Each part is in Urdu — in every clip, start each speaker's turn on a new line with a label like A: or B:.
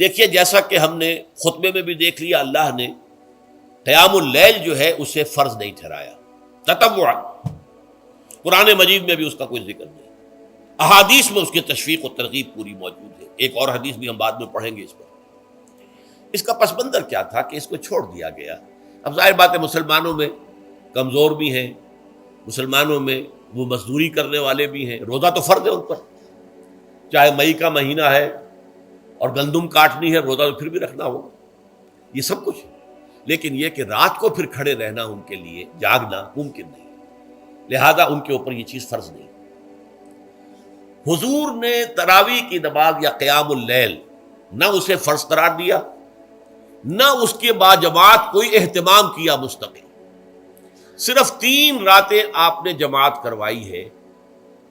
A: دیکھیے جیسا کہ ہم نے خطبے میں بھی دیکھ لیا، اللہ نے قیام اللیل جو ہے اسے فرض نہیں ٹھہرایا تطوعا، قرآن مجید میں بھی اس کا کوئی ذکر نہیں، احادیث میں اس کی تشویق و ترغیب پوری موجود ہے، ایک اور حدیث بھی ہم بعد میں پڑھیں گے اس پر۔ اس کا پس منظر کیا تھا کہ اس کو چھوڑ دیا گیا۔ اب ظاہر بات ہے مسلمانوں میں کمزور بھی ہیں، مسلمانوں میں وہ مزدوری کرنے والے بھی ہیں، روزہ تو فرض ہے ان پر، چاہے مئی کا مہینہ ہے اور گندم کاٹنی ہے، روزہ تو پھر بھی رکھنا ہوگا، یہ سب کچھ، لیکن یہ کہ رات کو پھر کھڑے رہنا ان کے لیے، جاگنا ممکن نہیں، لہذا ان کے اوپر یہ چیز فرض نہیں۔ حضور نے تراویح کی نماز یا قیام اللیل نہ اسے فرض قرار دیا، نہ اس کے بعد جماعت کوئی اہتمام کیا مستقل، صرف 3 راتیں آپ نے جماعت کروائی ہے،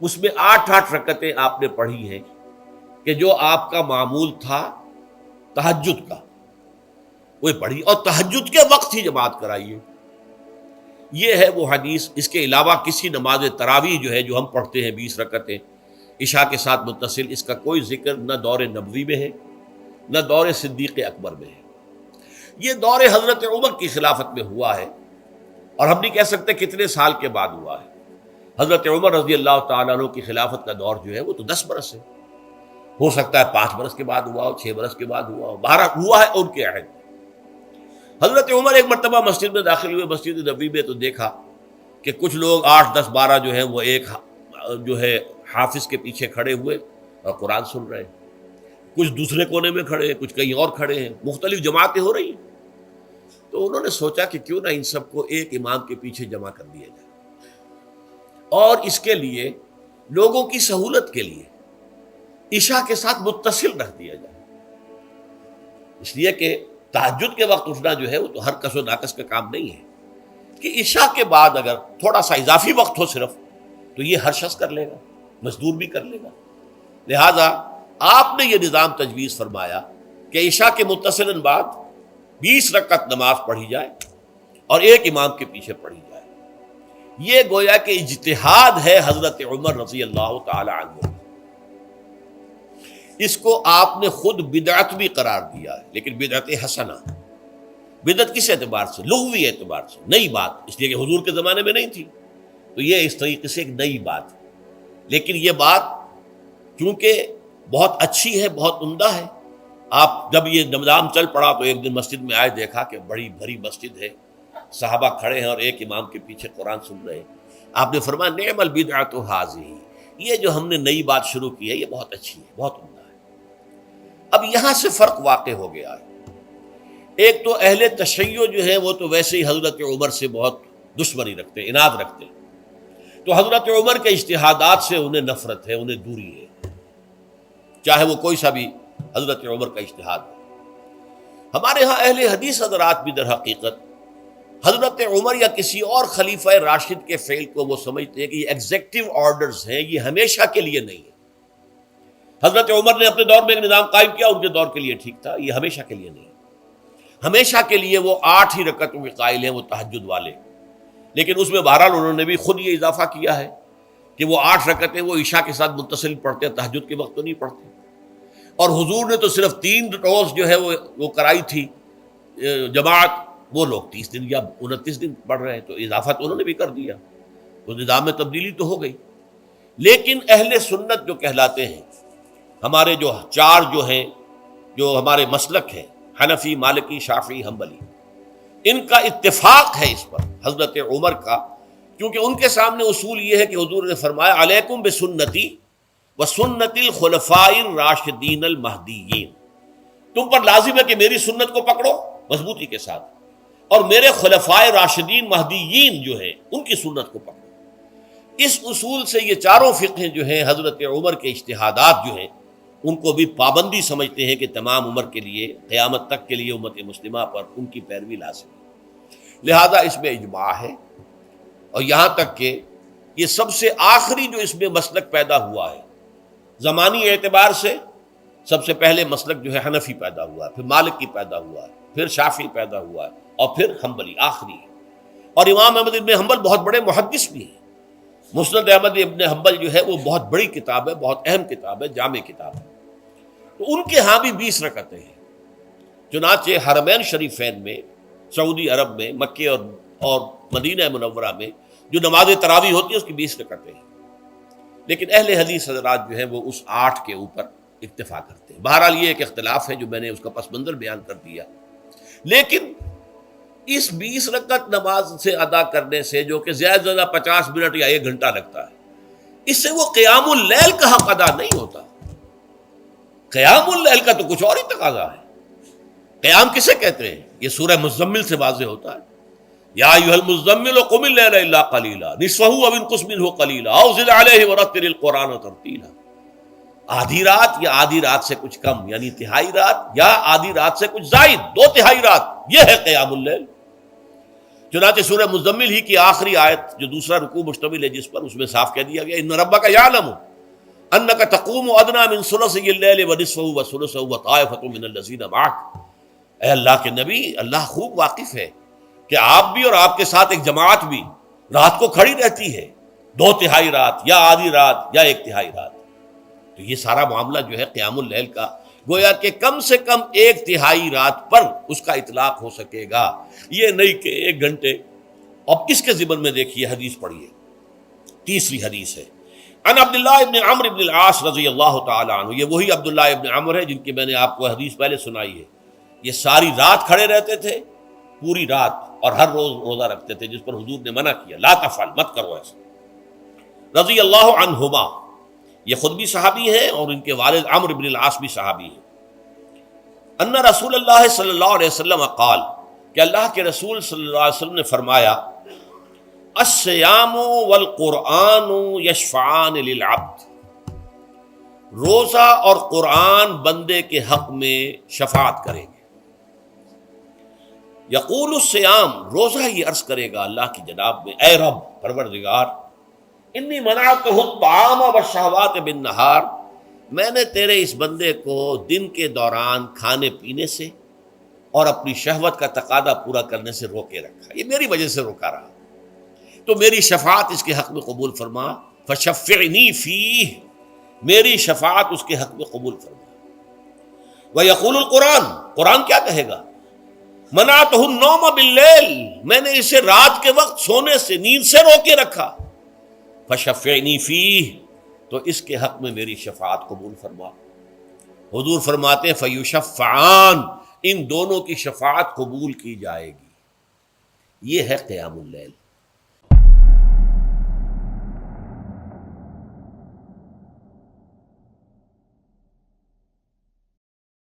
A: اس میں 8 رکعتیں آپ نے پڑھی ہیں کہ جو آپ کا معمول تھا تہجد کا وہ پڑھی، اور تہجد کے وقت ہی جماعت کرائی ہے۔ یہ ہے وہ حدیث، اس کے علاوہ کسی نماز تراویح جو ہے جو ہم پڑھتے ہیں 20 رکعتیں عشاء کے ساتھ متصل، اس کا کوئی ذکر نہ دور نبوی میں ہے نہ دور صدیق اکبر میں ہے۔ یہ دور حضرت عمر کی خلافت میں ہوا ہے، اور ہم نہیں کہہ سکتے کتنے سال کے بعد ہوا ہے۔ حضرت عمر رضی اللہ تعالیٰ عنہ کی خلافت کا دور جو ہے وہ تو 10 برس ہے، ہو سکتا ہے 5 برس کے بعد ہوا ہو، 6 برس کے بعد ہوا ہو، 12 ہوا ہے ان کے عہد۔ حضرت عمر ایک مرتبہ مسجد میں داخل ہوئے، مسجد نبوی میں، تو دیکھا کہ کچھ لوگ 8 10 12 جو ہیں وہ ایک جو ہے حافظ کے پیچھے کھڑے ہوئے اور قرآن سن رہے ہیں، کچھ دوسرے کونے میں کھڑے ہیں، کچھ کہیں اور کھڑے ہیں، مختلف جماعتیں ہو رہی ہیں۔ تو انہوں نے سوچا کہ کیوں نہ ان سب کو ایک امام کے پیچھے جمع کر دیا جائے، اور اس کے لیے لوگوں کی سہولت کے لیے عشاء کے ساتھ متصل رکھ دیا جائے، اس لیے کہ تہجد کے وقت اٹھنا جو ہے وہ تو ہر کس و ناقص کا کام نہیں ہے، کہ عشاء کے بعد اگر تھوڑا سا اضافی وقت ہو صرف، تو یہ ہر شخص کر لے گا، مزدور بھی کر لے گا۔ لہذا آپ نے یہ نظام تجویز فرمایا کہ عشاء کے متصلاً بعد 20 رکعت نماز پڑھی جائے اور ایک امام کے پیچھے پڑھی جائے۔ یہ گویا کہ اجتہاد ہے حضرت عمر رضی اللہ تعالی عنہ، اس کو آپ نے خود بدعت بھی قرار دیا ہے، لیکن بدعت حسنہ۔ بدعت کس اعتبار سے؟ لغوی اعتبار سے، نئی بات، اس لیے کہ حضور کے زمانے میں نہیں تھی، تو یہ اس طریقے سے ایک نئی بات ہے، لیکن یہ بات چونکہ بہت اچھی ہے، بہت عمدہ ہے۔ آپ جب یہ نظام چل پڑا تو ایک دن مسجد میں آئے، دیکھا کہ بڑی بھری مسجد ہے، صحابہ کھڑے ہیں اور ایک امام کے پیچھے قرآن سن رہے ہیں۔ آپ نے فرمایا نعم البدعۃ ھذہ، یہ جو ہم نے نئی بات شروع کی ہے یہ بہت اچھی ہے، بہت عمدہ ہے۔ اب یہاں سے فرق واقع ہو گیا ہے۔ ایک تو اہل تشیع جو ہے وہ تو ویسے ہی حضرت عمر سے بہت دشمنی رکھتے ہیں، عناد رکھتے ہیں، تو حضرت عمر کے اجتہادات سے انہیں نفرت ہے، انہیں دوری ہے، چاہے وہ کوئی سا بھی حضرت عمر کا اجتہاد ہو۔ ہمارے ہاں اہل حدیث حضرات بھی در حقیقت حضرت عمر یا کسی اور خلیفہ راشد کے فعل کو وہ سمجھتے ہیں کہ یہ ایگزیکٹو آرڈرز ہیں، یہ ہمیشہ کے لیے نہیں ہے۔ حضرت عمر نے اپنے دور میں ایک نظام قائم کیا، ان کے دور کے لیے ٹھیک تھا، یہ ہمیشہ کے لیے نہیں ہے۔ ہمیشہ کے لیے وہ 8 ہی رکعتوں کے قائل ہیں، وہ تہجد والے، لیکن اس میں بہرحال انہوں نے بھی خود یہ اضافہ کیا ہے کہ وہ 8 رکعتیں وہ عشاء کے ساتھ متصل پڑھتے ہیں، تہجد کے وقت تو نہیں پڑھتے۔ اور حضور نے تو صرف 3 روز جو ہے وہ کرائی تھی جماعت، وہ لوگ 30 دن یا 29 دن پڑھ رہے ہیں، تو اضافہ تو انہوں نے بھی کر دیا، تو نظام میں تبدیلی تو ہو گئی۔ لیکن اہل سنت جو کہلاتے ہیں، ہمارے جو 4 جو ہیں، جو ہمارے مسلک ہیں، حنفی، مالکی، شافعی، حنبلی، ان کا اتفاق ہے اس پر حضرت عمر کا، کیونکہ ان کے سامنے اصول یہ ہے کہ حضور نے فرمایا علیکم بسنتی وسنت الخلفاء الراشدین المہدیین، تم پر لازم ہے کہ میری سنت کو پکڑو مضبوطی کے ساتھ، اور میرے خلفاء راشدین مہدیین جو ہیں ان کی سنت کو پکڑو۔ اس اصول سے یہ 4 فقہیں جو ہیں حضرت عمر کے اجتہادات جو ہیں ان کو بھی پابندی سمجھتے ہیں کہ تمام عمر کے لیے، قیامت تک کے لیے امت مسلمہ پر ان کی پیروی لازم ہے، لہذا اس میں اجماع ہے۔ اور یہاں تک کہ یہ سب سے آخری جو اس میں مسلک پیدا ہوا ہے زمانی اعتبار سے، سب سے پہلے مسلک جو ہے حنفی پیدا ہوا ہے، پھر مالکی پیدا ہوا ہے، پھر شافعی پیدا ہوا ہے، اور پھر حنبلی آخری ہے۔ اور امام احمد ابن حنبل بہت بڑے محدث بھی ہیں، مسند احمد ابن حنبل جو ہے وہ بہت بڑی کتاب ہے، بہت اہم کتاب ہے، جامع کتاب ہے، تو ان کے ہاں بھی 20 رکعتیں ہیں، چنانچہ حرمین شریفین میں، سعودی عرب میں، مکے اور مدینہ منورہ میں جو نماز تراویح ہوتی ہے اس کی 20 رکعتیں ہیں، لیکن اہل حدیث حضرات جو ہیں وہ اس 8 کے اوپر اکتفا کرتے ہیں۔ بہرحال یہ ایک اختلاف ہے جو میں نے اس کا پس منظر بیان کر دیا، لیکن اس 20 رکعت نماز سے ادا کرنے سے، جو کہ زیادہ سے زیادہ 50 منٹ یا 1 گھنٹہ لگتا ہے، اس سے وہ قیام اللیل کا حق ادا نہیں ہوتا۔ قیام اللیل کا تو کچھ اور ہی تقاضا ہے۔ قیام کسے کہتے ہیں؟ یہ سورہ مزمل سے واضح ہوتا ہے، یا ایھا المزمل قم اللیل الا قلیلا نصفہ او انقص منہ قلیلا او زد علیہ ورتل القرآن ترتیلا۔ آدھی رات یا آدھی رات سے کچھ کم، یعنی تہائی رات، یا آدھی رات سے کچھ زائد، 2/3 رات، یہ ہے قیام اللیل۔ چنانچہ سورہ مزمل ہی کی آخری آیت جو دوسرا رکوع مشتمل ہے جس پر، اس میں صاف کہہ دیا گیا ان ربک یعلم انک تقوم ادنی من ثلثی اللیل ونصفہ وثلثہ وطائفۃ من الذین معک۔ اے اللہ کے نبی، اللہ خوب واقف ہے کہ آپ بھی اور آپ کے ساتھ ایک جماعت بھی رات کو کھڑی رہتی ہے، 2/3 رات یا آدھی رات یا 1/3 رات۔ تو یہ سارا معاملہ جو ہے قیام اللیل کا، گویا کہ کم سے کم 1/3 رات پر اس کا اطلاق ہو سکے گا، یہ نہیں کہ 1 گھنٹے۔ اب کس کے ضمن میں دیکھیے حدیث پڑھیے، تیسری حدیث ہے ان عبداللہ ابن عمرو ابن العاص رضی اللہ تعالی عنہ۔ یہ وہی عبداللہ ابن عمرو ہے جن کی میں نے آپ کو حدیث پہلے سنائی ہے۔ یہ ساری رات کھڑے رہتے تھے، پوری رات، اور ہر روز روزہ رکھتے تھے، جس پر حضور نے منع کیا، لا تفعل، مت کرو ایسا۔ رضی اللہ عنہما، یہ خود بھی صحابی ہیں اور ان کے والد عمرو بن العاص بھی صحابی ہیں۔ ان رسول اللہ صلی اللہ علیہ وسلم قال، کہ اللہ کے رسول صلی اللہ علیہ وسلم نے فرمایا، الصیام والقرآن یشفعان للعبد، روزہ اور قرآن بندے کے حق میں شفاعت کریں گے۔ یقول الصیام، روزہ یہ عرض کرے گا اللہ کی جناب میں، اے رب پروردگار، انی منعتہ الطعام والشہوات بالنہار، میں نے تیرے اس بندے کو دن کے دوران کھانے پینے سے اور اپنی شہوت کا تقاضا پورا کرنے سے روکے رکھا، یہ میری وجہ سے روکا رہا، تو میری شفاعت اس کے حق میں قبول فرما، فشفعنی فیہ، میری شفاعت اس کے حق میں قبول فرما۔ ویقول القرآن، قرآن کیا کہے گا، منعتہ النوم باللیل، میں نے اسے رات کے وقت سونے سے، نیند سے روکے رکھا، فشفعنی فیہ، تو اس کے حق میں میری شفاعت قبول فرما۔ حضور فرماتے ہیں فیشفعان، ان دونوں کی شفاعت قبول کی جائے گی۔ یہ ہے قیام اللیل۔